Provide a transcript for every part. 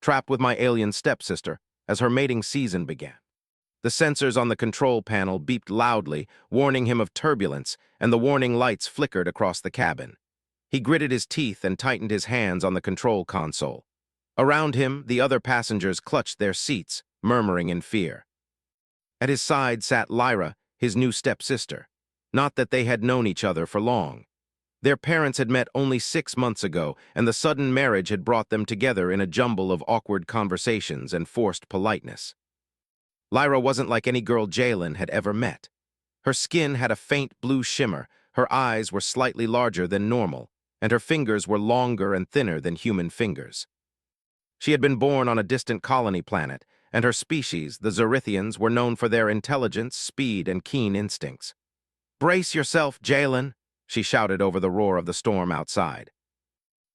trapped with my alien stepsister, as her mating season began. The sensors on the control panel beeped loudly, warning him of turbulence, and the warning lights flickered across the cabin. He gritted his teeth and tightened his hands on the control console. Around him, the other passengers clutched their seats, murmuring in fear. At his side sat Lyra, his new stepsister. Not that they had known each other for long. Their parents had met only 6 months ago, and the sudden marriage had brought them together in a jumble of awkward conversations and forced politeness. Lyra wasn't like any girl Jalen had ever met. Her skin had a faint blue shimmer, her eyes were slightly larger than normal, and her fingers were longer and thinner than human fingers. She had been born on a distant colony planet, and her species, the Zorithians, were known for their intelligence, speed, and keen instincts. "Brace yourself, Jalen," she shouted over the roar of the storm outside.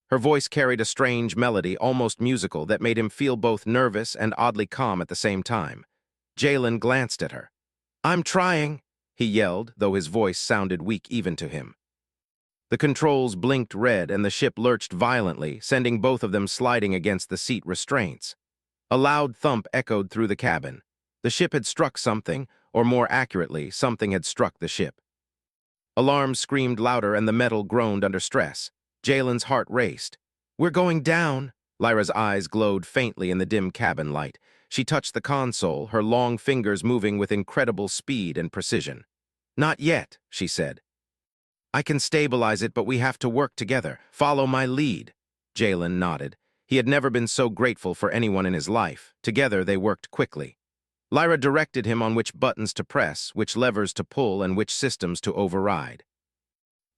Her voice carried a strange melody, almost musical, that made him feel both nervous and oddly calm at the same time. Jalen glanced at her. "I'm trying," he yelled, though his voice sounded weak even to him. The controls blinked red and the ship lurched violently, sending both of them sliding against the seat restraints. A loud thump echoed through the cabin. The ship had struck something, or more accurately, something had struck the ship. Alarms screamed louder and the metal groaned under stress. Jalen's heart raced. "We're going down." Lyra's eyes glowed faintly in the dim cabin light. She touched the console, her long fingers moving with incredible speed and precision. "Not yet," she said. "I can stabilize it, but we have to work together. Follow my lead." Jalen nodded. He had never been so grateful for anyone in his life. Together they worked quickly. Lyra directed him on which buttons to press, which levers to pull, and which systems to override.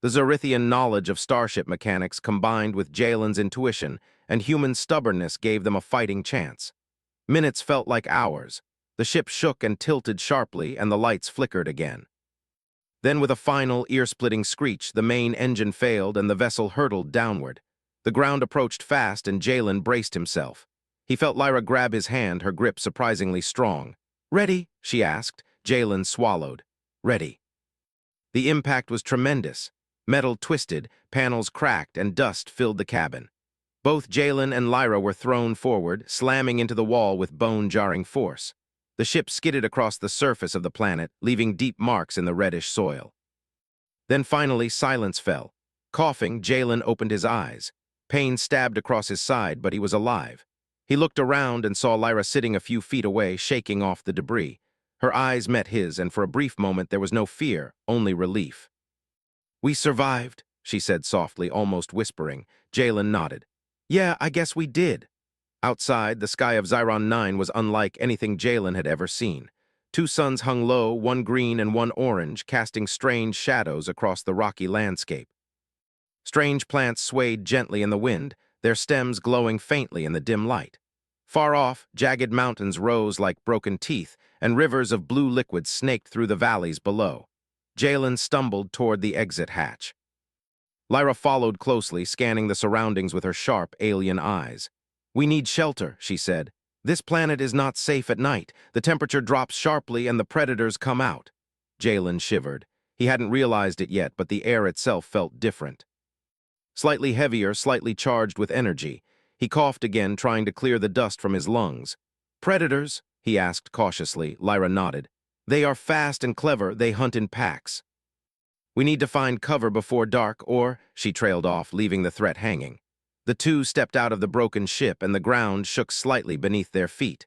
The Zorithian knowledge of starship mechanics combined with Jalen's intuition and human stubbornness gave them a fighting chance. Minutes felt like hours. The ship shook and tilted sharply, and the lights flickered again. Then with a final, ear-splitting screech, the main engine failed and the vessel hurtled downward. The ground approached fast and Jalen braced himself. He felt Lyra grab his hand, her grip surprisingly strong. "Ready?" she asked. Jalen swallowed. "Ready." The impact was tremendous. Metal twisted, panels cracked, and dust filled the cabin. Both Jalen and Lyra were thrown forward, slamming into the wall with bone-jarring force. The ship skidded across the surface of the planet, leaving deep marks in the reddish soil. Then finally silence fell. Coughing, Jalen opened his eyes. Pain stabbed across his side, but he was alive. He looked around and saw Lyra sitting a few feet away, shaking off the debris. Her eyes met his, and for a brief moment there was no fear, only relief. "We survived," she said softly, almost whispering. Jalen nodded. "Yeah, I guess we did." Outside, the sky of Xiron 9 was unlike anything Jalen had ever seen. 2 suns hung low, one green and one orange, casting strange shadows across the rocky landscape. Strange plants swayed gently in the wind, their stems glowing faintly in the dim light. Far off, jagged mountains rose like broken teeth, and rivers of blue liquid snaked through the valleys below. Jalen stumbled toward the exit hatch. Lyra followed closely, scanning the surroundings with her sharp, alien eyes. "We need shelter," she said. "This planet is not safe at night. The temperature drops sharply and the predators come out." Jalen shivered. He hadn't realized it yet, but the air itself felt different. Slightly heavier, slightly charged with energy. He coughed again, trying to clear the dust from his lungs. "Predators?" he asked cautiously. Lyra nodded. "They are fast and clever. They hunt in packs. We need to find cover before dark, or—" She trailed off, leaving the threat hanging. The two stepped out of the broken ship, and the ground shook slightly beneath their feet.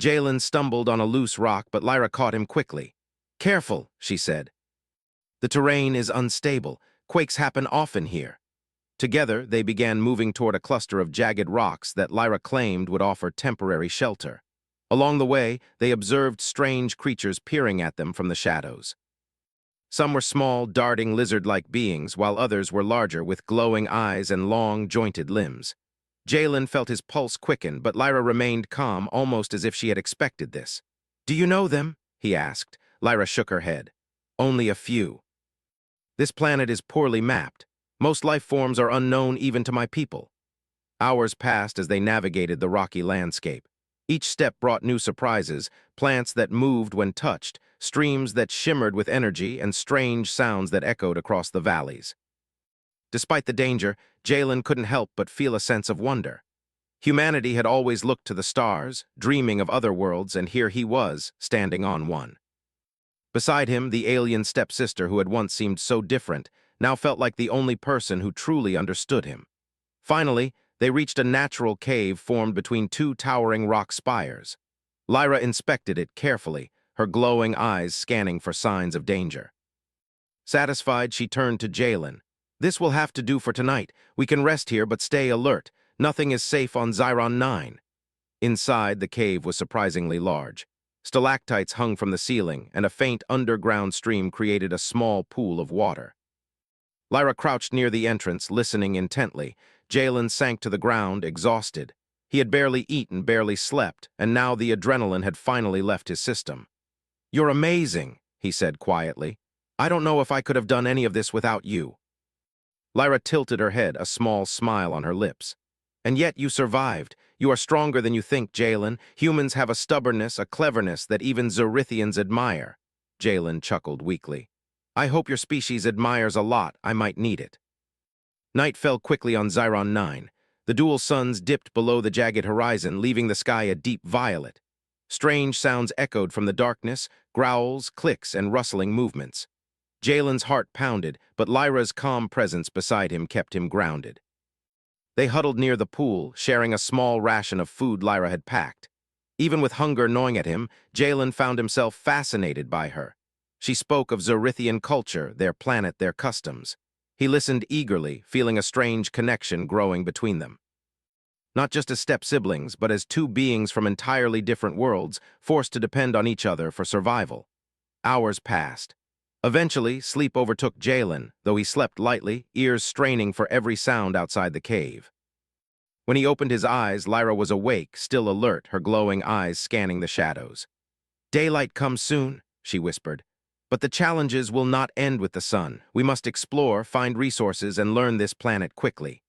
Jalen stumbled on a loose rock, but Lyra caught him quickly. "Careful," she said. "The terrain is unstable. Quakes happen often here." Together, they began moving toward a cluster of jagged rocks that Lyra claimed would offer temporary shelter. Along the way, they observed strange creatures peering at them from the shadows. Some were small, darting lizard-like beings, while others were larger, with glowing eyes and long, jointed limbs. Jalen felt his pulse quicken, but Lyra remained calm, almost as if she had expected this. "Do you know them?" he asked. Lyra shook her head. "Only a few. This planet is poorly mapped. Most life forms are unknown even to my people." Hours passed as they navigated the rocky landscape. Each step brought new surprises, plants that moved when touched, streams that shimmered with energy, and strange sounds that echoed across the valleys. Despite the danger, Jalen couldn't help but feel a sense of wonder. Humanity had always looked to the stars, dreaming of other worlds, and here he was, standing on one. Beside him, the alien stepsister who had once seemed so different, now felt like the only person who truly understood him. Finally, they reached a natural cave formed between two towering rock spires. Lyra inspected it carefully, her glowing eyes scanning for signs of danger. Satisfied, she turned to Jalen. "This will have to do for tonight. We can rest here, but stay alert. Nothing is safe on Xiron 9. Inside, the cave was surprisingly large. Stalactites hung from the ceiling, and a faint underground stream created a small pool of water. Lyra crouched near the entrance, listening intently. Jalen sank to the ground, exhausted. He had barely eaten, barely slept, and now the adrenaline had finally left his system. "You're amazing," he said quietly. "I don't know if I could have done any of this without you." Lyra tilted her head, a small smile on her lips. "And yet you survived. You are stronger than you think, Jalen. Humans have a stubbornness, a cleverness that even Zorithians admire." Jalen chuckled weakly. "I hope your species admires a lot. I might need it." Night fell quickly on Xiron 9. The dual suns dipped below the jagged horizon, leaving the sky a deep violet. Strange sounds echoed from the darkness, growls, clicks, and rustling movements. Jalen's heart pounded, but Lyra's calm presence beside him kept him grounded. They huddled near the pool, sharing a small ration of food Lyra had packed. Even with hunger gnawing at him, Jalen found himself fascinated by her. She spoke of Zorithian culture, their planet, their customs. He listened eagerly, feeling a strange connection growing between them. Not just as step-siblings, but as two beings from entirely different worlds, forced to depend on each other for survival. Hours passed. Eventually, sleep overtook Jalen, though he slept lightly, ears straining for every sound outside the cave. When he opened his eyes, Lyra was awake, still alert, her glowing eyes scanning the shadows. "Daylight comes soon," she whispered. "But the challenges will not end with the sun. We must explore, find resources, and learn this planet quickly."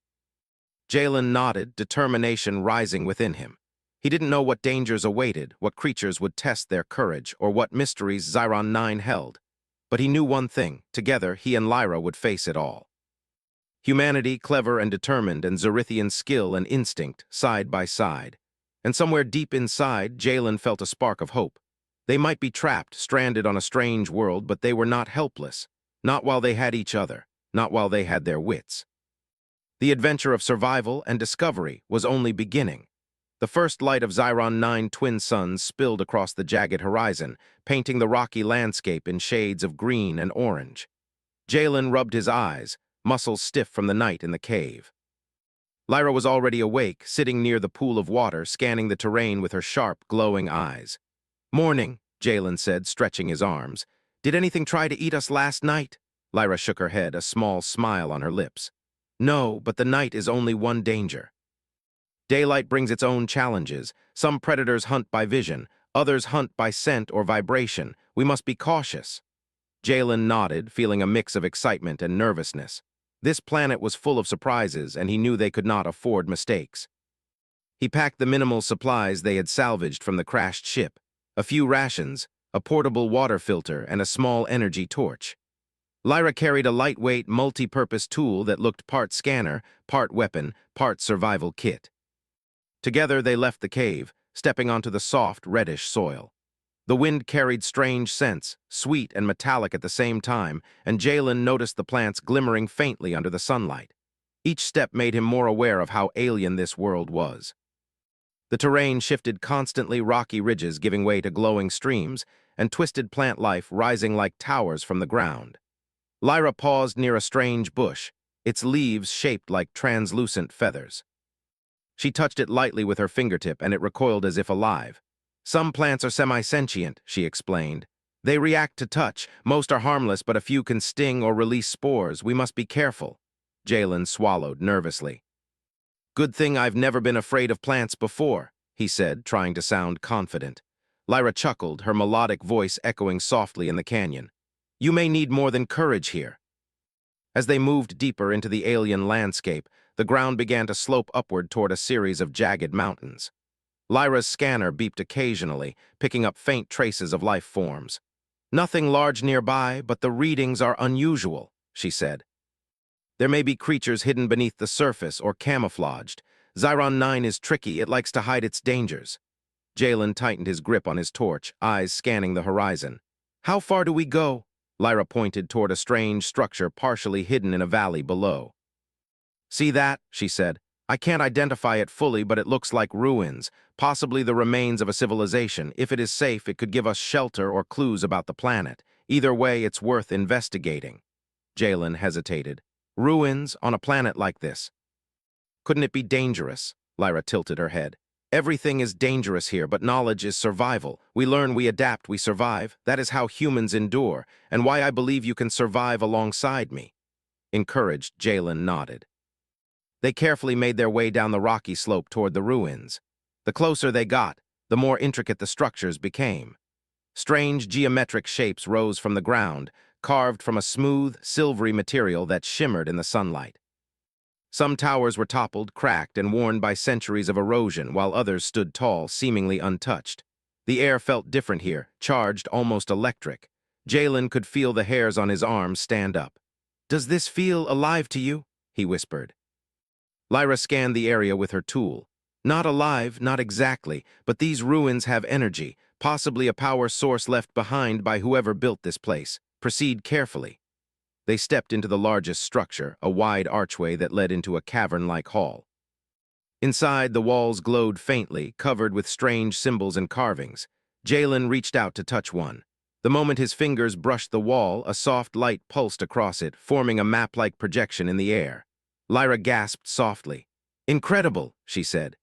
Jalen nodded, determination rising within him. He didn't know what dangers awaited, what creatures would test their courage, or what mysteries Xiron 9 held. But he knew one thing: together, he and Lyra would face it all. Humanity, clever and determined, and Zorithian skill and instinct, side by side. And somewhere deep inside, Jalen felt a spark of hope. They might be trapped, stranded on a strange world, but they were not helpless. Not while they had each other, not while they had their wits. The adventure of survival and discovery was only beginning. The first light of Xiron 9 twin suns spilled across the jagged horizon, painting the rocky landscape in shades of green and orange. Jalen rubbed his eyes, muscles stiff from the night in the cave. Lyra was already awake, sitting near the pool of water, scanning the terrain with her sharp, glowing eyes. "Morning," Jalen said, stretching his arms. "Did anything try to eat us last night?" Lyra shook her head, a small smile on her lips. "No, but the night is only one danger. Daylight brings its own challenges. Some predators hunt by vision, others hunt by scent or vibration. We must be cautious." Jalen nodded, feeling a mix of excitement and nervousness. This planet was full of surprises, and he knew they could not afford mistakes. He packed the minimal supplies they had salvaged from the crashed ship: a few rations, a portable water filter, and a small energy torch. Lyra carried a lightweight, multi-purpose tool that looked part scanner, part weapon, part survival kit. Together they left the cave, stepping onto the soft, reddish soil. The wind carried strange scents, sweet and metallic at the same time, and Jalen noticed the plants glimmering faintly under the sunlight. Each step made him more aware of how alien this world was. The terrain shifted constantly, rocky ridges giving way to glowing streams, and twisted plant life rising like towers from the ground. Lyra paused near a strange bush, its leaves shaped like translucent feathers. She touched it lightly with her fingertip, and it recoiled as if alive. "Some plants are semi-sentient," she explained. "They react to touch. Most are harmless, but a few can sting or release spores. We must be careful." Jalen swallowed nervously. "Good thing I've never been afraid of plants before," he said, trying to sound confident. Lyra chuckled, her melodic voice echoing softly in the canyon. "You may need more than courage here." As they moved deeper into the alien landscape, the ground began to slope upward toward a series of jagged mountains. Lyra's scanner beeped occasionally, picking up faint traces of life forms. "Nothing large nearby, but the readings are unusual," she said. "There may be creatures hidden beneath the surface or camouflaged. Xiron 9 is tricky, it likes to hide its dangers. Jalen tightened his grip on his torch, eyes scanning the horizon. How far do we go? Lyra pointed toward a strange structure partially hidden in a valley below. See that? She said. I can't identify it fully, but it looks like ruins, possibly the remains of a civilization. If it is safe, it could give us shelter or clues about the planet. Either way, it's worth investigating. Jalen hesitated. Ruins on a planet like this. Couldn't it be dangerous? Lyra tilted her head. Everything is dangerous here, but knowledge is survival. We learn, we adapt, we survive. That is how humans endure, and why I believe you can survive alongside me. Encouraged, Jalen nodded. They carefully made their way down the rocky slope toward the ruins. The closer they got, the more intricate the structures became. Strange geometric shapes rose from the ground, carved from a smooth, silvery material that shimmered in the sunlight. Some towers were toppled, cracked, and worn by centuries of erosion, while others stood tall, seemingly untouched. The air felt different here, charged, almost electric. Jalen could feel the hairs on his arms stand up. "Does this feel alive to you?" he whispered. Lyra scanned the area with her tool. Not alive, not exactly, but these ruins have energy, possibly a power source left behind by whoever built this place. Proceed carefully. They stepped into the largest structure, a wide archway that led into a cavern-like hall. Inside, the walls glowed faintly, covered with strange symbols and carvings. Jalen reached out to touch one. The moment his fingers brushed the wall, a soft light pulsed across it, forming a map-like projection in the air. Lyra gasped softly. "Incredible," she said.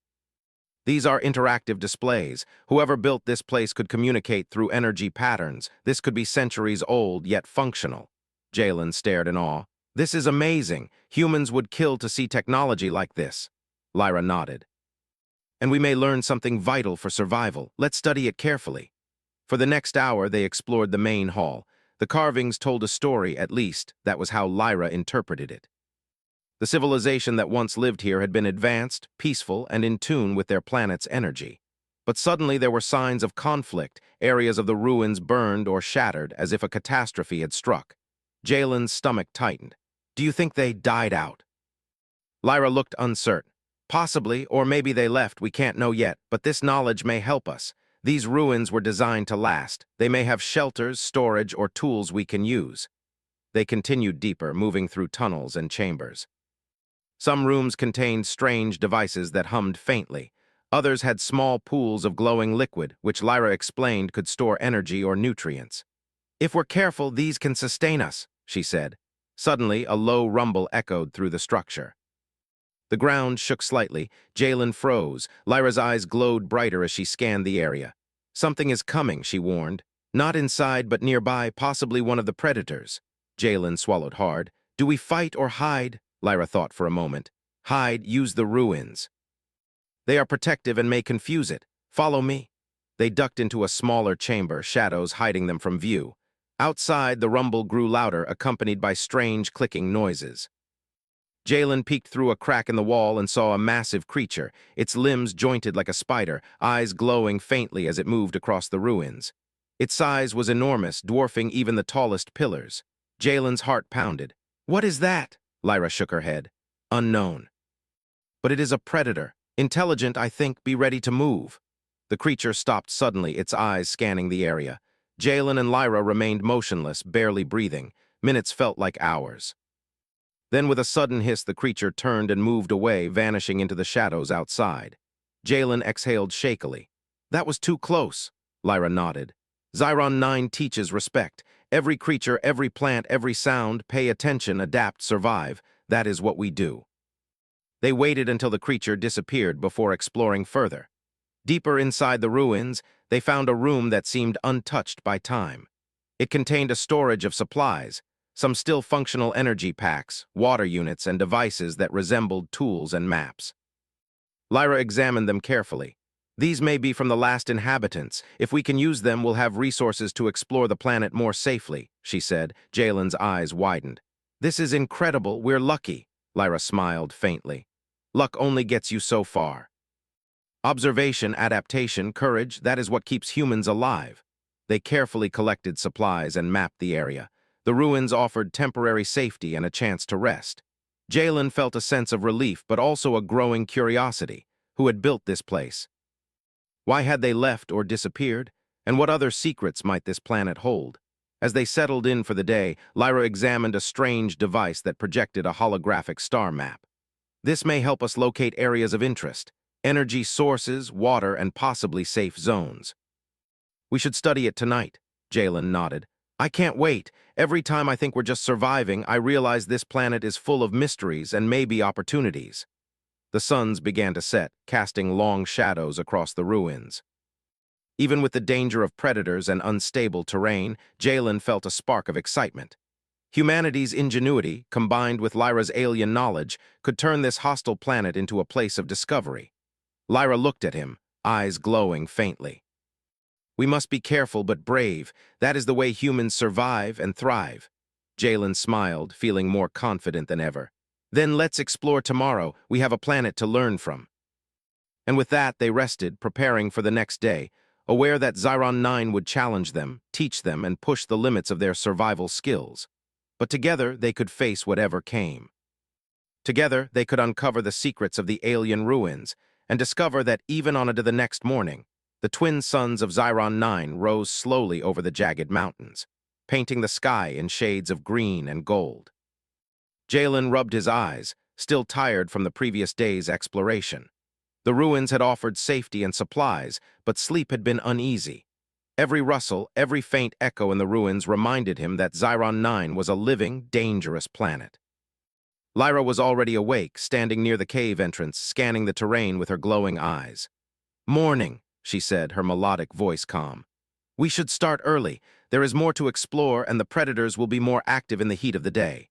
"These are interactive displays. Whoever built this place could communicate through energy patterns. This could be centuries old, yet functional." Jalen stared in awe. "This is amazing. Humans would kill to see technology like this." Lyra nodded. "And we may learn something vital for survival. Let's study it carefully." For the next hour, they explored the main hall. The carvings told a story, at least. That was how Lyra interpreted it. The civilization that once lived here had been advanced, peaceful, and in tune with their planet's energy. But suddenly there were signs of conflict. Areas of the ruins burned or shattered as if a catastrophe had struck. Jalen's stomach tightened. "Do you think they died out?" Lyra looked uncertain. "Possibly, or maybe they left, we can't know yet, but this knowledge may help us. These ruins were designed to last. They may have shelters, storage, or tools we can use." They continued deeper, moving through tunnels and chambers. Some rooms contained strange devices that hummed faintly. Others had small pools of glowing liquid, which Lyra explained could store energy or nutrients. "If we're careful, these can sustain us," she said. Suddenly, a low rumble echoed through the structure. The ground shook slightly. Jalen froze. Lyra's eyes glowed brighter as she scanned the area. "Something is coming," she warned. "Not inside, but nearby, possibly one of the predators." Jalen swallowed hard. "Do we fight or hide?" Lyra thought for a moment. "Hide, use the ruins. They are protective and may confuse it. Follow me." They ducked into a smaller chamber, shadows hiding them from view. Outside, the rumble grew louder, accompanied by strange clicking noises. Jalen peeked through a crack in the wall and saw a massive creature, its limbs jointed like a spider, eyes glowing faintly as it moved across the ruins. Its size was enormous, dwarfing even the tallest pillars. Jalen's heart pounded. "What is that?" Lyra shook her head. "Unknown. But it is a predator. Intelligent, I think. Be ready to move." The creature stopped suddenly, its eyes scanning the area. Jalen and Lyra remained motionless, barely breathing. Minutes felt like hours. Then with a sudden hiss, the creature turned and moved away, vanishing into the shadows outside. Jalen exhaled shakily. "That was too close." Lyra nodded. "Xiron 9 teaches respect. Every creature, every plant, every sound, pay attention, adapt, survive. That is what we do." They waited until the creature disappeared before exploring further. Deeper inside the ruins, they found a room that seemed untouched by time. It contained a storage of supplies, some still functional energy packs, water units, and devices that resembled tools and maps. Lyra examined them carefully. "These may be from the last inhabitants. If we can use them, we'll have resources to explore the planet more safely," she said. Jalen's eyes widened. "This is incredible. We're lucky." Lyra smiled faintly. "Luck only gets you so far. Observation, adaptation, courage, that is what keeps humans alive." They carefully collected supplies and mapped the area. The ruins offered temporary safety and a chance to rest. Jalen felt a sense of relief but also a growing curiosity. Who had built this place? Why had they left or disappeared? And what other secrets might this planet hold? As they settled in for the day, Lyra examined a strange device that projected a holographic star map. This may help us locate areas of interest, energy sources, water, and possibly safe zones. We should study it tonight, Jalen nodded. I can't wait. Every time I think we're just surviving, I realize this planet is full of mysteries and maybe opportunities. The suns began to set, casting long shadows across the ruins. Even with the danger of predators and unstable terrain, Jalen felt a spark of excitement. Humanity's ingenuity, combined with Lyra's alien knowledge, could turn this hostile planet into a place of discovery. Lyra looked at him, eyes glowing faintly. We must be careful but brave. That is the way humans survive and thrive. Jalen smiled, feeling more confident than ever. Then let's explore tomorrow. We have a planet to learn from. And with that, they rested, preparing for the next day, aware that Xiron 9 would challenge them, teach them, and push the limits of their survival skills. But together, they could face whatever came. Together, they could uncover the secrets of the alien ruins and discover that even on into the next morning, the twin suns of Xiron 9 rose slowly over the jagged mountains, painting the sky in shades of green and gold. Jalen rubbed his eyes, still tired from the previous day's exploration. The ruins had offered safety and supplies, but sleep had been uneasy. Every rustle, every faint echo in the ruins reminded him that Xiron 9 was a living, dangerous planet. Lyra was already awake, standing near the cave entrance, scanning the terrain with her glowing eyes. "Morning," she said, her melodic voice calm. "We should start early. There is more to explore, and the predators will be more active in the heat of the day."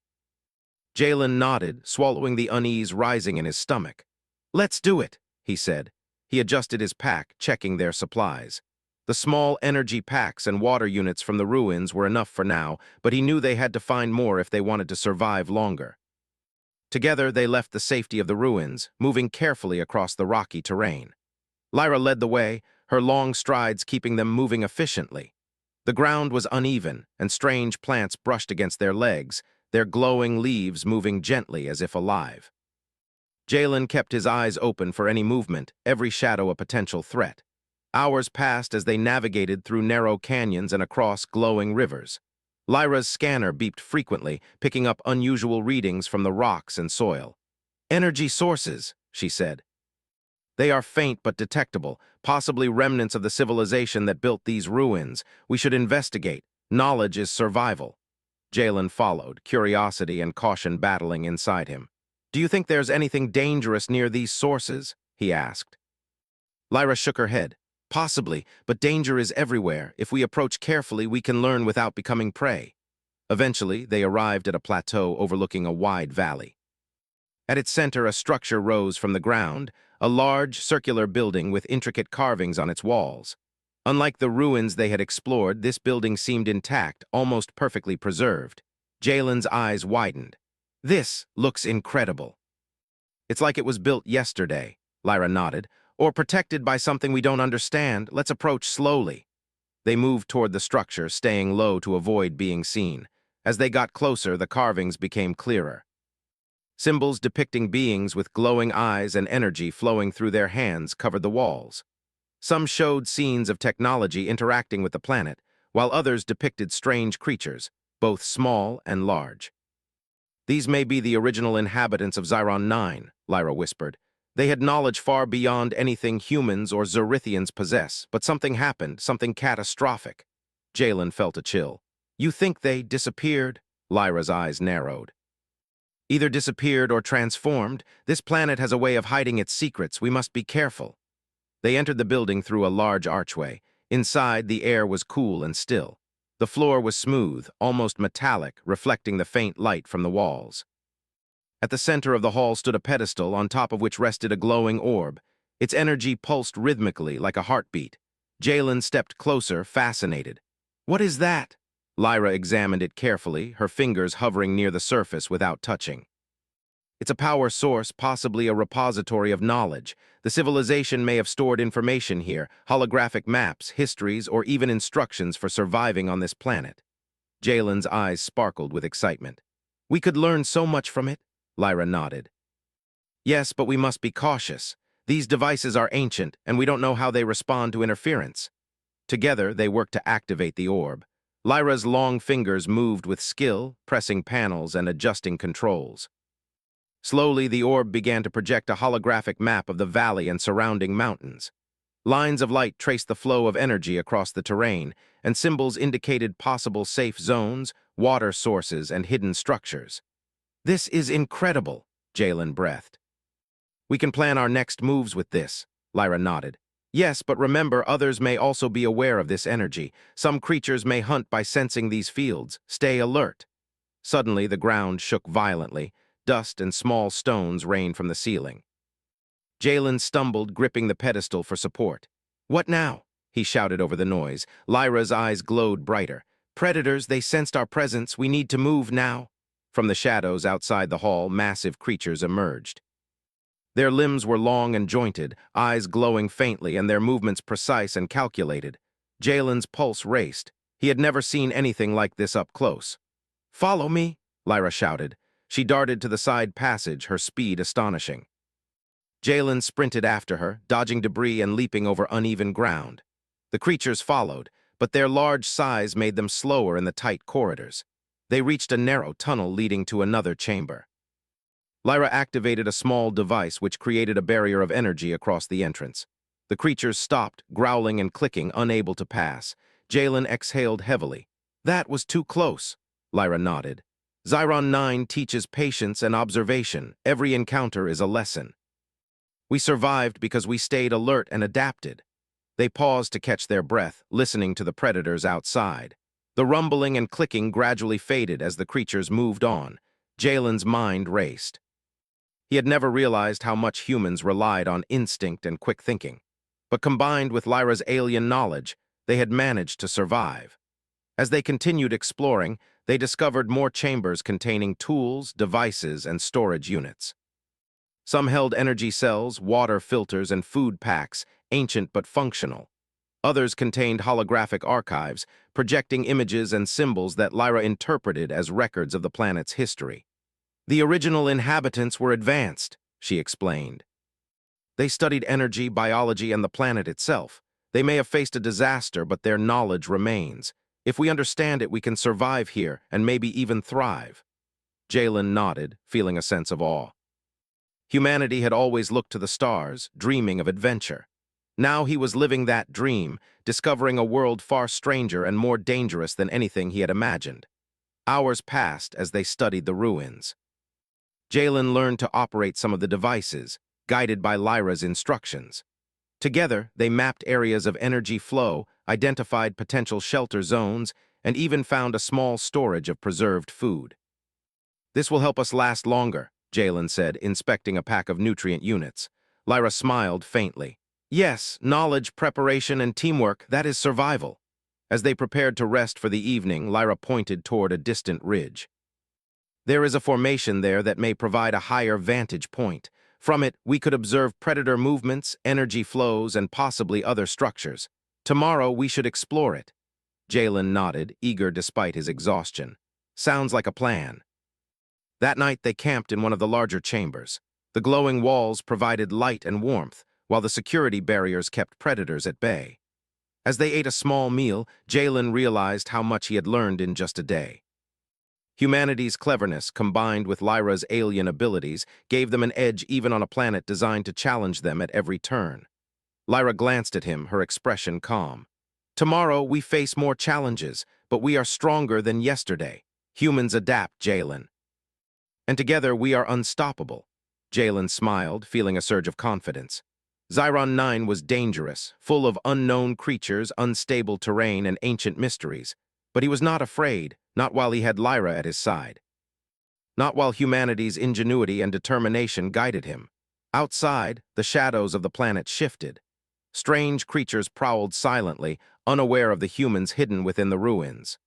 Jalen nodded, swallowing the unease rising in his stomach. "Let's do it," he said. He adjusted his pack, checking their supplies. The small energy packs and water units from the ruins were enough for now, but he knew they had to find more if they wanted to survive longer. Together, they left the safety of the ruins, moving carefully across the rocky terrain. Lyra led the way, her long strides keeping them moving efficiently. The ground was uneven, and strange plants brushed against their legs, their glowing leaves moving gently as if alive. Jalen kept his eyes open for any movement, every shadow a potential threat. Hours passed as they navigated through narrow canyons and across glowing rivers. Lyra's scanner beeped frequently, picking up unusual readings from the rocks and soil. "Energy sources," she said. "They are faint but detectable, possibly remnants of the civilization that built these ruins. We should investigate. Knowledge is survival." Jalen followed, curiosity and caution battling inside him. "Do you think there's anything dangerous near these sources?" he asked. Lyra shook her head. "Possibly, but danger is everywhere. If we approach carefully, we can learn without becoming prey." Eventually, they arrived at a plateau overlooking a wide valley. At its center, a structure rose from the ground, a large, circular building with intricate carvings on its walls. Unlike the ruins they had explored, this building seemed intact, almost perfectly preserved. Jalen's eyes widened. "This looks incredible." "It's like it was built yesterday," Lyra nodded. "Or protected by something we don't understand. Let's approach slowly." They moved toward the structure, staying low to avoid being seen. As they got closer, the carvings became clearer. Symbols depicting beings with glowing eyes and energy flowing through their hands covered the walls. Some showed scenes of technology interacting with the planet, while others depicted strange creatures, both small and large. "These may be the original inhabitants of Xiron 9, Lyra whispered. "They had knowledge far beyond anything humans or Zorithians possess, but something happened, something catastrophic." Jalen felt a chill. "You think they disappeared?" Lyra's eyes narrowed. "Either disappeared or transformed. This planet has a way of hiding its secrets. We must be careful." They entered the building through a large archway. Inside, the air was cool and still. The floor was smooth, almost metallic, reflecting the faint light from the walls. At the center of the hall stood a pedestal, on top of which rested a glowing orb. Its energy pulsed rhythmically like a heartbeat. Jalen stepped closer, fascinated. "What is that?" Lyra examined it carefully, her fingers hovering near the surface without touching. "It's a power source, possibly a repository of knowledge. The civilization may have stored information here, holographic maps, histories, or even instructions for surviving on this planet." Jalen's eyes sparkled with excitement. "We could learn so much from it." Lyra nodded. Yes, but we must be cautious. These devices are ancient, and we don't know how they respond to interference. Together, they work to activate the orb. Lyra's long fingers moved with skill, pressing panels and adjusting controls. Slowly, the orb began to project a holographic map of the valley and surrounding mountains. Lines of light traced the flow of energy across the terrain, and symbols indicated possible safe zones, water sources, and hidden structures. This is incredible, Jalen breathed. We can plan our next moves with this, Lyra nodded. Yes, but remember, others may also be aware of this energy. Some creatures may hunt by sensing these fields. Stay alert. Suddenly, the ground shook violently. Dust and small stones rained from the ceiling. Jalen stumbled, gripping the pedestal for support. What now? He shouted over the noise. Lyra's eyes glowed brighter. Predators, they sensed our presence. We need to move now. From the shadows outside the hall, massive creatures emerged. Their limbs were long and jointed, eyes glowing faintly, and their movements precise and calculated. Jalen's pulse raced. He had never seen anything like this up close. "Follow me," Lyra shouted. She darted to the side passage, her speed astonishing. Jalen sprinted after her, dodging debris and leaping over uneven ground. The creatures followed, but their large size made them slower in the tight corridors. They reached a narrow tunnel leading to another chamber. Lyra activated a small device which created a barrier of energy across the entrance. The creatures stopped, growling and clicking, unable to pass. Jalen exhaled heavily. That was too close, Lyra nodded. Xiron 9 teaches patience and observation. Every encounter is a lesson. We survived because we stayed alert and adapted. They paused to catch their breath, listening to the predators outside. The rumbling and clicking gradually faded as the creatures moved on. Jalen's mind raced. He had never realized how much humans relied on instinct and quick thinking. But combined with Lyra's alien knowledge, they had managed to survive. As they continued exploring, they discovered more chambers containing tools, devices, and storage units. Some held energy cells, water filters, and food packs, ancient but functional. Others contained holographic archives, projecting images and symbols that Lyra interpreted as records of the planet's history. The original inhabitants were advanced, she explained. They studied energy, biology, and the planet itself. They may have faced a disaster, but their knowledge remains. If we understand it, we can survive here and maybe even thrive. Jalen nodded, feeling a sense of awe. Humanity had always looked to the stars, dreaming of adventure. Now he was living that dream, discovering a world far stranger and more dangerous than anything he had imagined. Hours passed as they studied the ruins. Jalen learned to operate some of the devices, guided by Lyra's instructions. Together, they mapped areas of energy flow, identified potential shelter zones, and even found a small storage of preserved food. "This will help us last longer," Jalen said, inspecting a pack of nutrient units. Lyra smiled faintly. "Yes, knowledge, preparation, and teamwork, that is survival." As they prepared to rest for the evening, Lyra pointed toward a distant ridge. "There is a formation there that may provide a higher vantage point. From it, we could observe predator movements, energy flows, and possibly other structures. Tomorrow, we should explore it." Jalen nodded, eager despite his exhaustion. "Sounds like a plan." That night, they camped in one of the larger chambers. The glowing walls provided light and warmth, while the security barriers kept predators at bay. As they ate a small meal, Jalen realized how much he had learned in just a day. Humanity's cleverness, combined with Lyra's alien abilities, gave them an edge even on a planet designed to challenge them at every turn. Lyra glanced at him, her expression calm. "Tomorrow, we face more challenges, but we are stronger than yesterday. Humans adapt, Jalen. And together, we are unstoppable." Jalen smiled, feeling a surge of confidence. Xiron 9 was dangerous, full of unknown creatures, unstable terrain, and ancient mysteries. But he was not afraid, not while he had Lyra at his side. Not while humanity's ingenuity and determination guided him. Outside, the shadows of the planet shifted. Strange creatures prowled silently, unaware of the humans hidden within the ruins.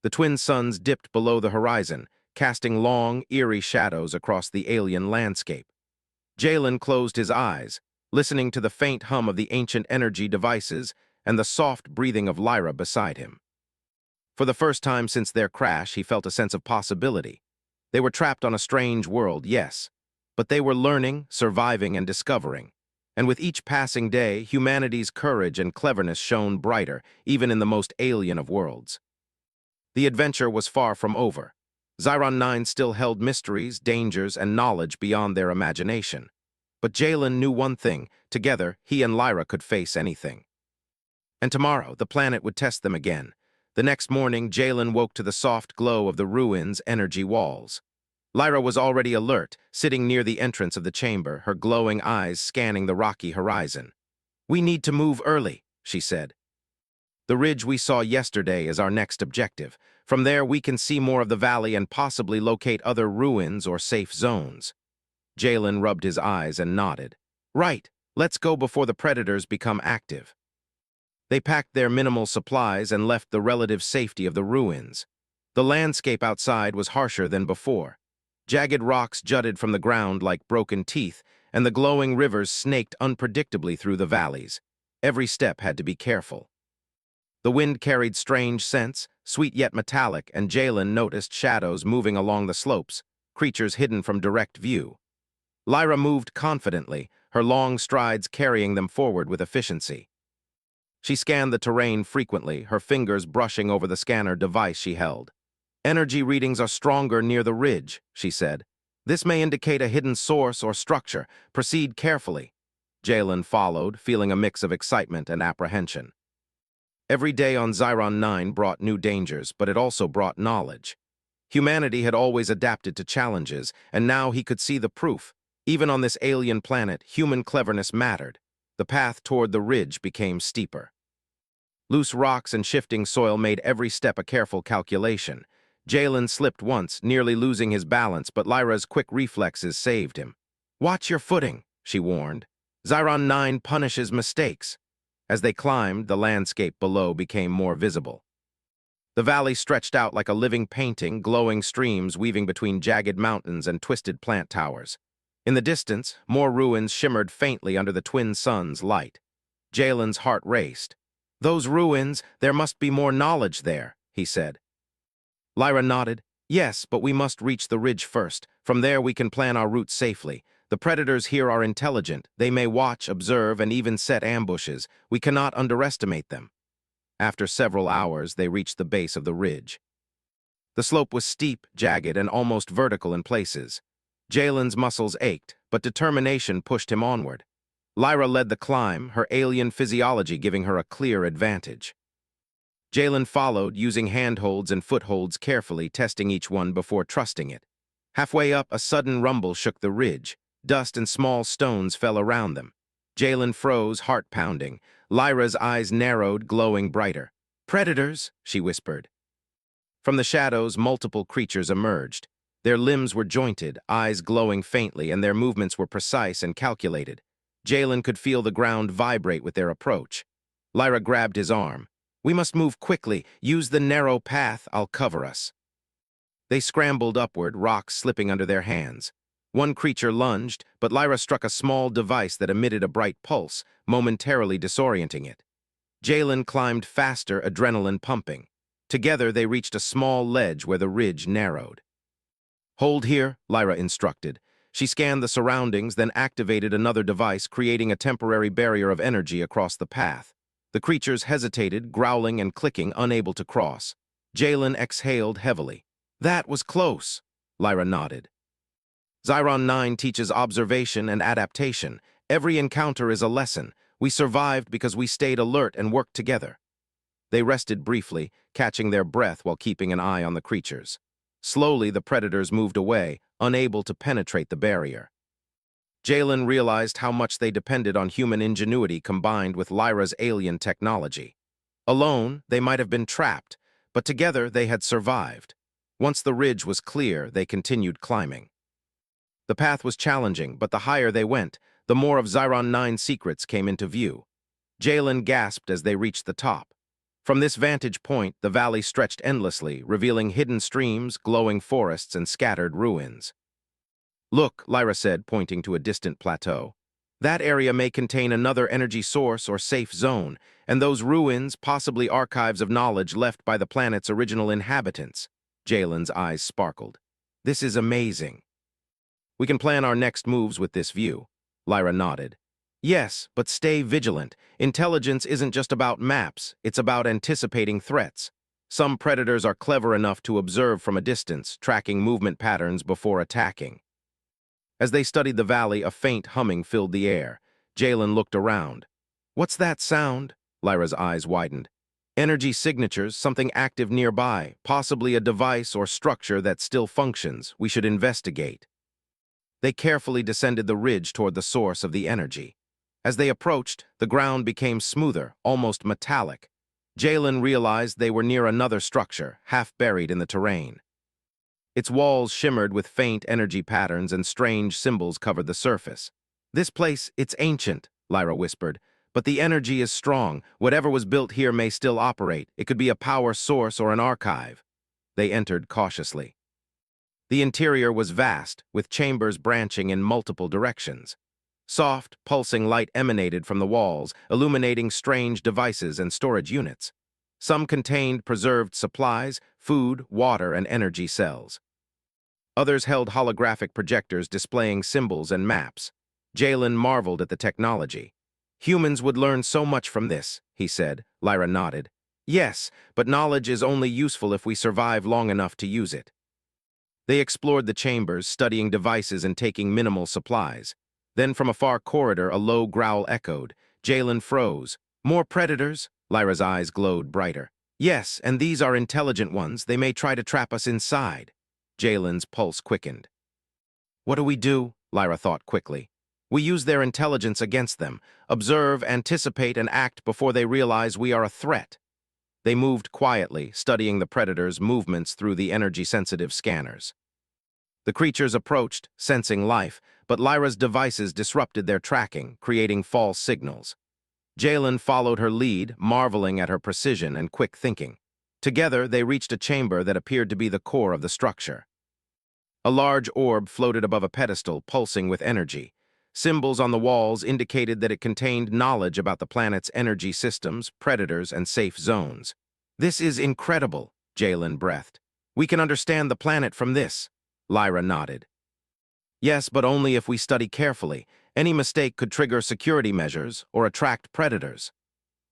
The twin suns dipped below the horizon, casting long, eerie shadows across the alien landscape. Jalen closed his eyes, listening to the faint hum of the ancient energy devices and the soft breathing of Lyra beside him. For the first time since their crash, he felt a sense of possibility. They were trapped on a strange world, yes, but they were learning, surviving, and discovering. And with each passing day, humanity's courage and cleverness shone brighter, even in the most alien of worlds. The adventure was far from over. Xiron 9 still held mysteries, dangers, and knowledge beyond their imagination. But Jalen knew one thing: together, he and Lyra could face anything. And tomorrow, the planet would test them again. The next morning, Jalen woke to the soft glow of the ruins' energy walls. Lyra was already alert, sitting near the entrance of the chamber, her glowing eyes scanning the rocky horizon. "We need to move early," she said. "The ridge we saw yesterday is our next objective. From there, we can see more of the valley and possibly locate other ruins or safe zones." Jalen rubbed his eyes and nodded. "Right, let's go before the predators become active." They packed their minimal supplies and left the relative safety of the ruins. The landscape outside was harsher than before. Jagged rocks jutted from the ground like broken teeth, and the glowing rivers snaked unpredictably through the valleys. Every step had to be careful. The wind carried strange scents, sweet yet metallic, and Jalen noticed shadows moving along the slopes, creatures hidden from direct view. Lyra moved confidently, her long strides carrying them forward with efficiency. She scanned the terrain frequently, her fingers brushing over the scanner device she held. "Energy readings are stronger near the ridge," she said. "This may indicate a hidden source or structure. Proceed carefully." Jalen followed, feeling a mix of excitement and apprehension. Every day on Xiron 9 brought new dangers, but it also brought knowledge. Humanity had always adapted to challenges, and now he could see the proof. Even on this alien planet, human cleverness mattered. The path toward the ridge became steeper. Loose rocks and shifting soil made every step a careful calculation. Jalen slipped once, nearly losing his balance, but Lyra's quick reflexes saved him. "Watch your footing," she warned. "Xiron 9 punishes mistakes." As they climbed, the landscape below became more visible. The valley stretched out like a living painting, glowing streams weaving between jagged mountains and twisted plant towers. In the distance, more ruins shimmered faintly under the twin suns' light. Jalen's heart raced. "Those ruins, there must be more knowledge there," he said. Lyra nodded. "Yes, but we must reach the ridge first. From there we can plan our route safely. The predators here are intelligent. They may watch, observe, and even set ambushes. We cannot underestimate them." After several hours, they reached the base of the ridge. The slope was steep, jagged, and almost vertical in places. Jalen's muscles ached, but determination pushed him onward. Lyra led the climb, her alien physiology giving her a clear advantage. Jalen followed, using handholds and footholds carefully, testing each one before trusting it. Halfway up, a sudden rumble shook the ridge. Dust and small stones fell around them. Jalen froze, heart pounding. Lyra's eyes narrowed, glowing brighter. "Predators," she whispered. From the shadows, multiple creatures emerged. Their limbs were jointed, eyes glowing faintly, and their movements were precise and calculated. Jalen could feel the ground vibrate with their approach. Lyra grabbed his arm. "We must move quickly. Use the narrow path. I'll cover us." They scrambled upward, rocks slipping under their hands. One creature lunged, but Lyra struck a small device that emitted a bright pulse, momentarily disorienting it. Jalen climbed faster, adrenaline pumping. Together, they reached a small ledge where the ridge narrowed. "Hold here," Lyra instructed. She scanned the surroundings, then activated another device, creating a temporary barrier of energy across the path. The creatures hesitated, growling and clicking, unable to cross. Jalen exhaled heavily. "That was close," Lyra nodded. Xiron 9 teaches observation and adaptation. Every encounter is a lesson. We survived because we stayed alert and worked together. They rested briefly, catching their breath while keeping an eye on the creatures. Slowly, the predators moved away, unable to penetrate the barrier. Jalen realized how much they depended on human ingenuity combined with Lyra's alien technology. Alone, they might have been trapped, but together they had survived. Once the ridge was clear, they continued climbing. The path was challenging, but the higher they went, the more of Xiron 9's secrets came into view. Jalen gasped as they reached the top. From this vantage point, the valley stretched endlessly, revealing hidden streams, glowing forests, and scattered ruins. "Look," Lyra said, pointing to a distant plateau. "That area may contain another energy source or safe zone, and those ruins, possibly archives of knowledge left by the planet's original inhabitants." Jalen's eyes sparkled. This is amazing. We can plan our next moves with this view. Lyra nodded. Yes, but stay vigilant. Intelligence isn't just about maps, it's about anticipating threats. Some predators are clever enough to observe from a distance, tracking movement patterns before attacking. As they studied the valley, a faint humming filled the air. Jalen looked around. What's that sound? Lyra's eyes widened. Energy signatures, something active nearby, possibly a device or structure that still functions. We should investigate. They carefully descended the ridge toward the source of the energy. As they approached, the ground became smoother, almost metallic. Jalen realized they were near another structure, half buried in the terrain. Its walls shimmered with faint energy patterns and strange symbols covered the surface. This place, it's ancient, Lyra whispered, but the energy is strong. Whatever was built here may still operate. It could be a power source or an archive. They entered cautiously. The interior was vast, with chambers branching in multiple directions. Soft, pulsing light emanated from the walls, illuminating strange devices and storage units. Some contained preserved supplies, food, water, and energy cells. Others held holographic projectors displaying symbols and maps. Jalen marveled at the technology. Humans would learn so much from this, he said. Lyra nodded. Yes, but knowledge is only useful if we survive long enough to use it. They explored the chambers, studying devices and taking minimal supplies. Then from a far corridor, a low growl echoed. Jalen froze. More predators? Lyra's eyes glowed brighter. Yes, and these are intelligent ones. They may try to trap us inside. Jalen's pulse quickened. What do we do? Lyra thought quickly. We use their intelligence against them. Observe, anticipate, and act before they realize we are a threat. They moved quietly, studying the predators' movements through the energy-sensitive scanners. The creatures approached, sensing life, but Lyra's devices disrupted their tracking, creating false signals. Jalen followed her lead, marveling at her precision and quick thinking. Together, they reached a chamber that appeared to be the core of the structure. A large orb floated above a pedestal, pulsing with energy. Symbols on the walls indicated that it contained knowledge about the planet's energy systems, predators, and safe zones. This is incredible, Jalen breathed. We can understand the planet from this. Lyra nodded. Yes, but only if we study carefully. Any mistake could trigger security measures or attract predators.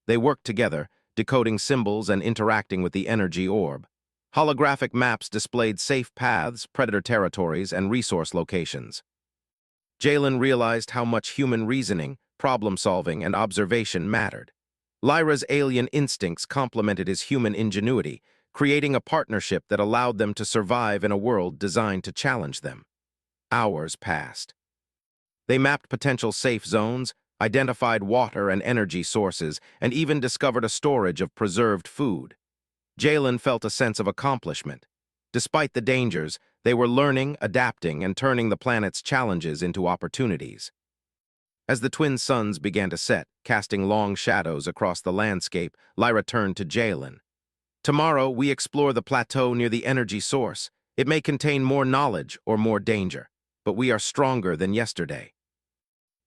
They worked together, decoding symbols and interacting with the energy orb. Holographic maps displayed safe paths, predator territories, and resource locations. Jalen realized how much human reasoning, problem-solving, and observation mattered. Lyra's alien instincts complemented his human ingenuity, creating a partnership that allowed them to survive in a world designed to challenge them. Hours passed. They mapped potential safe zones, identified water and energy sources, and even discovered a storage of preserved food. Jalen felt a sense of accomplishment. Despite the dangers, they were learning, adapting, and turning the planet's challenges into opportunities. As the twin suns began to set, casting long shadows across the landscape, Lyra turned to Jalen. Tomorrow, we explore the plateau near the energy source. It may contain more knowledge or more danger, but we are stronger than yesterday.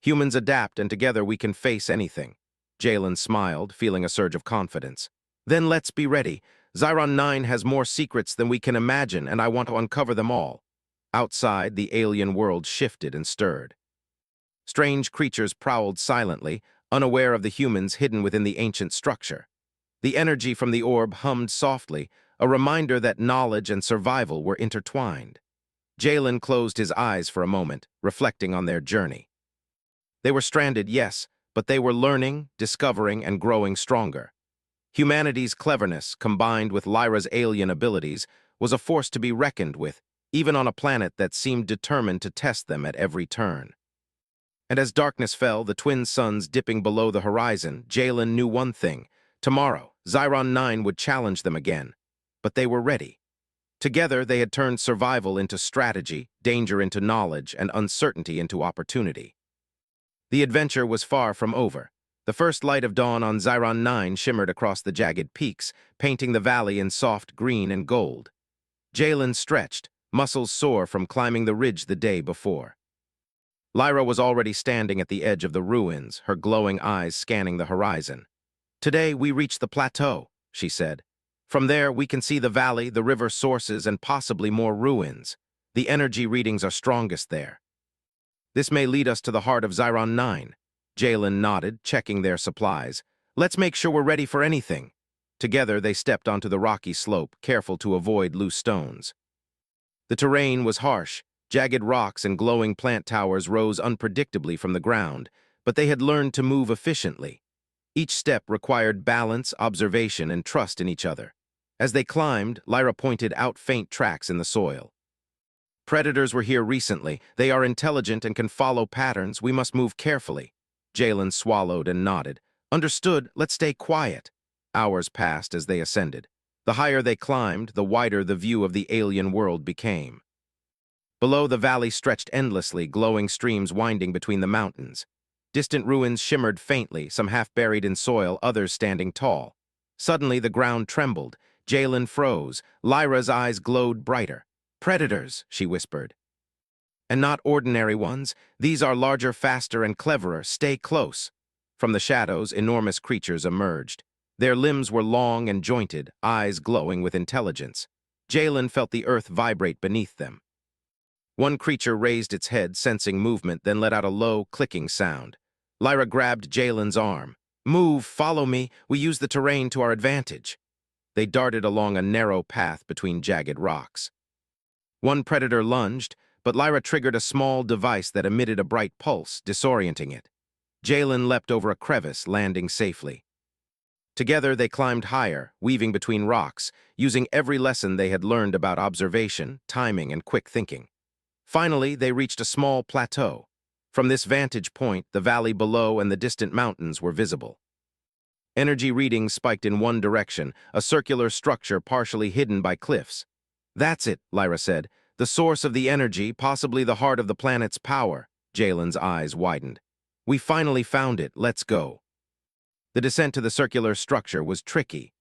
Humans adapt, and together we can face anything. Jalen smiled, feeling a surge of confidence. Then let's be ready. Xiron 9 has more secrets than we can imagine, and I want to uncover them all. Outside, the alien world shifted and stirred. Strange creatures prowled silently, unaware of the humans hidden within the ancient structure. The energy from the orb hummed softly, a reminder that knowledge and survival were intertwined. Jalen closed his eyes for a moment, reflecting on their journey. They were stranded, yes, but they were learning, discovering, and growing stronger. Humanity's cleverness, combined with Lyra's alien abilities, was a force to be reckoned with, even on a planet that seemed determined to test them at every turn. And as darkness fell, the twin suns dipping below the horizon, Jalen knew one thing. Tomorrow, Xiron 9 would challenge them again. But they were ready. Together, they had turned survival into strategy, danger into knowledge, and uncertainty into opportunity. The adventure was far from over. The first light of dawn on Xiron 9 shimmered across the jagged peaks, painting the valley in soft green and gold. Jalen stretched, muscles sore from climbing the ridge the day before. Lyra was already standing at the edge of the ruins, her glowing eyes scanning the horizon. Today we reach the plateau, she said. From there we can see the valley, the river sources, and possibly more ruins. The energy readings are strongest there. This may lead us to the heart of Xiron 9. Jalen nodded, checking their supplies. Let's make sure we're ready for anything. Together, they stepped onto the rocky slope, careful to avoid loose stones. The terrain was harsh. Jagged rocks and glowing plant towers rose unpredictably from the ground, but they had learned to move efficiently. Each step required balance, observation, and trust in each other. As they climbed, Lyra pointed out faint tracks in the soil. Predators were here recently. They are intelligent and can follow patterns. We must move carefully. Jalen swallowed and nodded. Understood, let's stay quiet. Hours passed as they ascended. The higher they climbed, the wider the view of the alien world became. Below, the valley stretched endlessly, glowing streams winding between the mountains. Distant ruins shimmered faintly, some half buried in soil, others standing tall. Suddenly, the ground trembled. Jalen froze. Lyra's eyes glowed brighter. Predators, she whispered. And not ordinary ones. These are larger, faster, and cleverer. Stay close. From the shadows, enormous creatures emerged. Their limbs were long and jointed, eyes glowing with intelligence. Jalen felt the earth vibrate beneath them. One creature raised its head, sensing movement, then let out a low, clicking sound. Lyra grabbed Jalen's arm. Move, follow me. We use the terrain to our advantage. They darted along a narrow path between jagged rocks. One predator lunged, but Lyra triggered a small device that emitted a bright pulse, disorienting it. Jalen leapt over a crevice, landing safely. Together, they climbed higher, weaving between rocks, using every lesson they had learned about observation, timing, and quick thinking. Finally, they reached a small plateau. From this vantage point, the valley below and the distant mountains were visible. Energy readings spiked in one direction, a circular structure partially hidden by cliffs. That's it, Lyra said. The source of the energy, possibly the heart of the planet's power. Jalen's eyes widened. We finally found it. Let's go. The descent to the circular structure was tricky.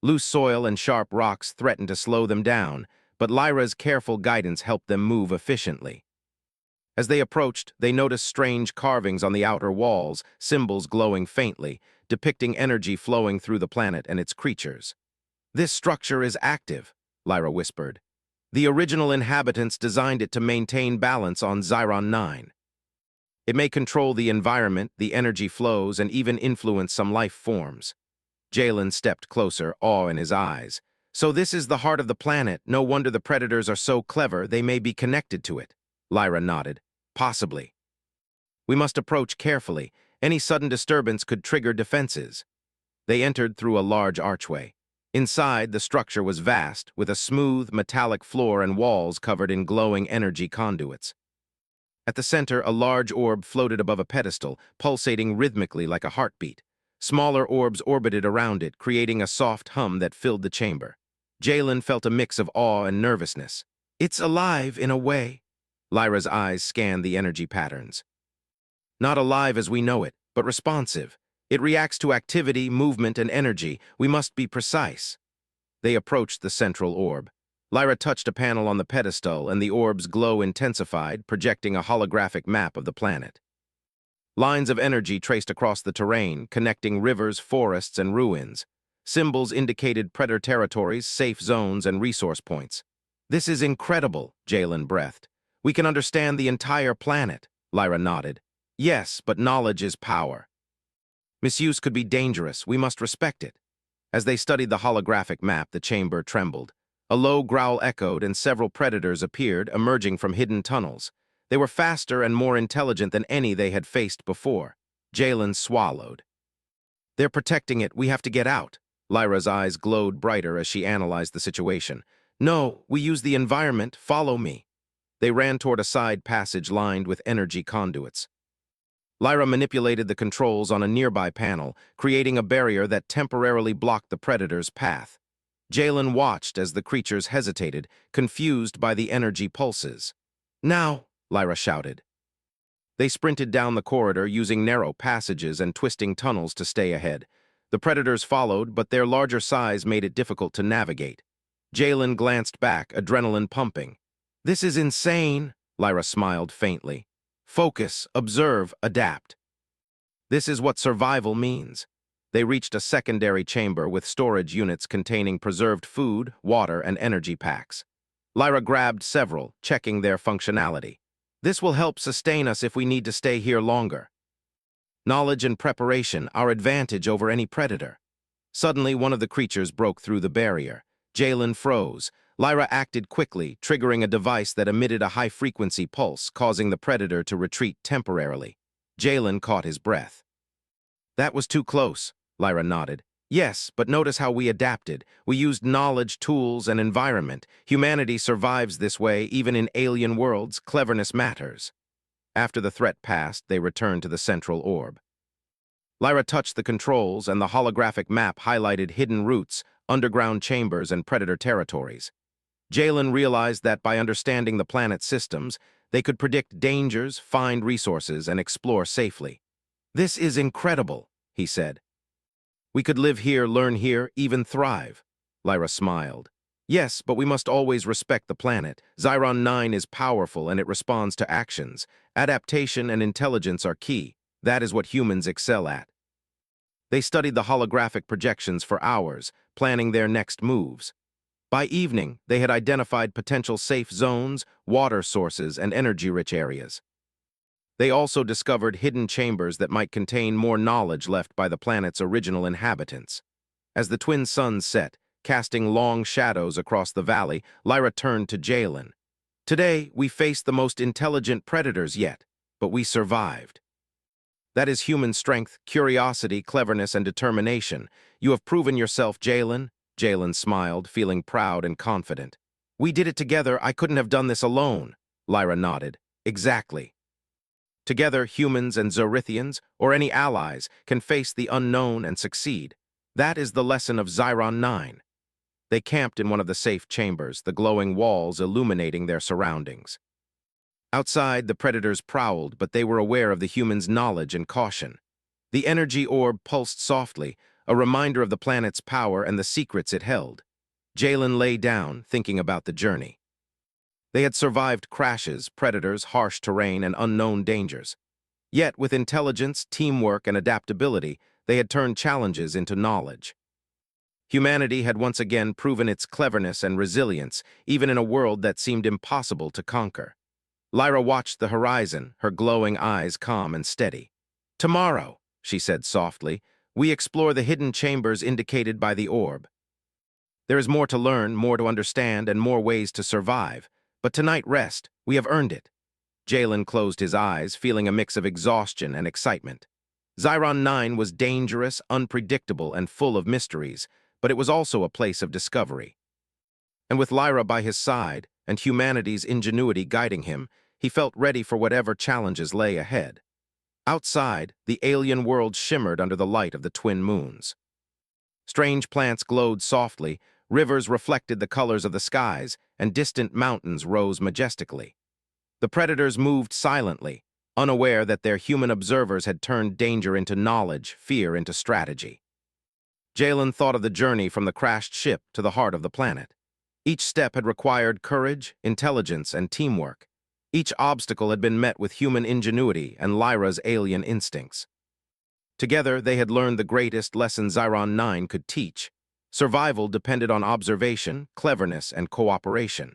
Loose soil and sharp rocks threatened to slow them down, but Lyra's careful guidance helped them move efficiently. As they approached, they noticed strange carvings on the outer walls, symbols glowing faintly, depicting energy flowing through the planet and its creatures. This structure is active, Lyra whispered. The original inhabitants designed it to maintain balance on Xiron 9. It may control the environment, the energy flows, and even influence some life forms. Jalen stepped closer, awe in his eyes. So this is the heart of the planet. No wonder the predators are so clever. They may be connected to it. Lyra nodded. Possibly. We must approach carefully. Any sudden disturbance could trigger defenses. They entered through a large archway. Inside, the structure was vast, with a smooth, metallic floor and walls covered in glowing energy conduits. At the center, a large orb floated above a pedestal, pulsating rhythmically like a heartbeat. Smaller orbs orbited around it, creating a soft hum that filled the chamber. Jalen felt a mix of awe and nervousness. It's alive, in a way. Lyra's eyes scanned the energy patterns. Not alive as we know it, but responsive. It reacts to activity, movement, and energy. We must be precise. They approached the central orb. Lyra touched a panel on the pedestal, and the orb's glow intensified, projecting a holographic map of the planet. Lines of energy traced across the terrain, connecting rivers, forests, and ruins. Symbols indicated predator territories, safe zones, and resource points. This is incredible, Jalen breathed. We can understand the entire planet, Lyra nodded. Yes, but knowledge is power. Misuse could be dangerous. We must respect it. As they studied the holographic map, the chamber trembled. A low growl echoed, and several predators appeared, emerging from hidden tunnels. They were faster and more intelligent than any they had faced before. Jalen swallowed. They're protecting it. We have to get out. Lyra's eyes glowed brighter as she analyzed the situation. No, we use the environment. Follow me. They ran toward a side passage lined with energy conduits. Lyra manipulated the controls on a nearby panel, creating a barrier that temporarily blocked the predator's path. Jalen watched as the creatures hesitated, confused by the energy pulses. Now, Lyra shouted. They sprinted down the corridor using narrow passages and twisting tunnels to stay ahead. The predators followed, but their larger size made it difficult to navigate. Jalen glanced back, adrenaline pumping. This is insane, Lyra smiled faintly. Focus, observe, adapt. This is what survival means. They reached a secondary chamber with storage units containing preserved food, water, and energy packs. Lyra grabbed several, checking their functionality. This will help sustain us if we need to stay here longer. Knowledge and preparation, our advantage over any predator. Suddenly, one of the creatures broke through the barrier. Jalen froze. Lyra acted quickly, triggering a device that emitted a high-frequency pulse, causing the predator to retreat temporarily. Jalen caught his breath. That was too close, Lyra nodded. Yes, but notice how we adapted. We used knowledge, tools, and environment. Humanity survives this way, even in alien worlds. Cleverness matters. After the threat passed, they returned to the central orb. Lyra touched the controls, and the holographic map highlighted hidden routes, underground chambers, and predator territories. Jalen realized that by understanding the planet's systems, they could predict dangers, find resources, and explore safely. This is incredible, he said. We could live here, learn here, even thrive. Lyra smiled. Yes, but we must always respect the planet. Xiron 9 is powerful and it responds to actions. Adaptation and intelligence are key. That is what humans excel at. They studied the holographic projections for hours, planning their next moves. By evening, they had identified potential safe zones, water sources, and energy-rich areas. They also discovered hidden chambers that might contain more knowledge left by the planet's original inhabitants. As the twin suns set, casting long shadows across the valley, Lyra turned to Jalen. Today, we faced the most intelligent predators yet, but we survived. That is human strength, curiosity, cleverness, and determination. You have proven yourself, Jalen. Jalen smiled, feeling proud and confident. We did it together. I couldn't have done this alone. Lyra nodded. Exactly. Together, humans and Zorithians, or any allies, can face the unknown and succeed. That is the lesson of Xiron 9. They camped in one of the safe chambers, the glowing walls illuminating their surroundings. Outside, the predators prowled, but they were aware of the humans' knowledge and caution. The energy orb pulsed softly, a reminder of the planet's power and the secrets it held. Jalen lay down, thinking about the journey. They had survived crashes, predators, harsh terrain, and unknown dangers. Yet, with intelligence, teamwork, and adaptability, they had turned challenges into knowledge. Humanity had once again proven its cleverness and resilience, even in a world that seemed impossible to conquer. Lyra watched the horizon, her glowing eyes calm and steady. Tomorrow, she said softly, we explore the hidden chambers indicated by the orb. There is more to learn, more to understand, and more ways to survive. But tonight rest, we have earned it. Jalen closed his eyes, feeling a mix of exhaustion and excitement. Xiron 9 was dangerous, unpredictable, and full of mysteries, but it was also a place of discovery. And with Lyra by his side, and humanity's ingenuity guiding him, he felt ready for whatever challenges lay ahead. Outside, the alien world shimmered under the light of the twin moons. Strange plants glowed softly, rivers reflected the colors of the skies, and distant mountains rose majestically. The predators moved silently, unaware that their human observers had turned danger into knowledge, fear into strategy. Jalen thought of the journey from the crashed ship to the heart of the planet. Each step had required courage, intelligence, and teamwork. Each obstacle had been met with human ingenuity and Lyra's alien instincts. Together, they had learned the greatest lesson Xiron 9 could teach. Survival depended on observation, cleverness, and cooperation.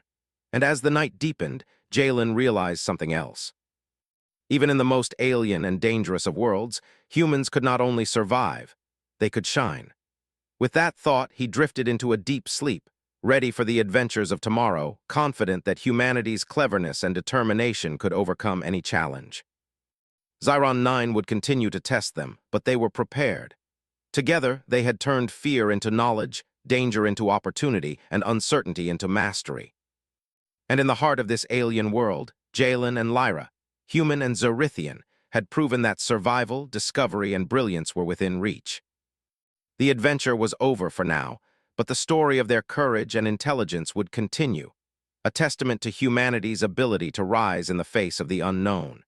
And as the night deepened, Jalen realized something else. Even in the most alien and dangerous of worlds, humans could not only survive, they could shine. With that thought, he drifted into a deep sleep, ready for the adventures of tomorrow, confident that humanity's cleverness and determination could overcome any challenge. Xiron 9 would continue to test them, but they were prepared. Together, they had turned fear into knowledge, danger into opportunity, and uncertainty into mastery. And in the heart of this alien world, Jalen and Lyra, human and Zorithian, had proven that survival, discovery, and brilliance were within reach. The adventure was over for now, but the story of their courage and intelligence would continue, a testament to humanity's ability to rise in the face of the unknown.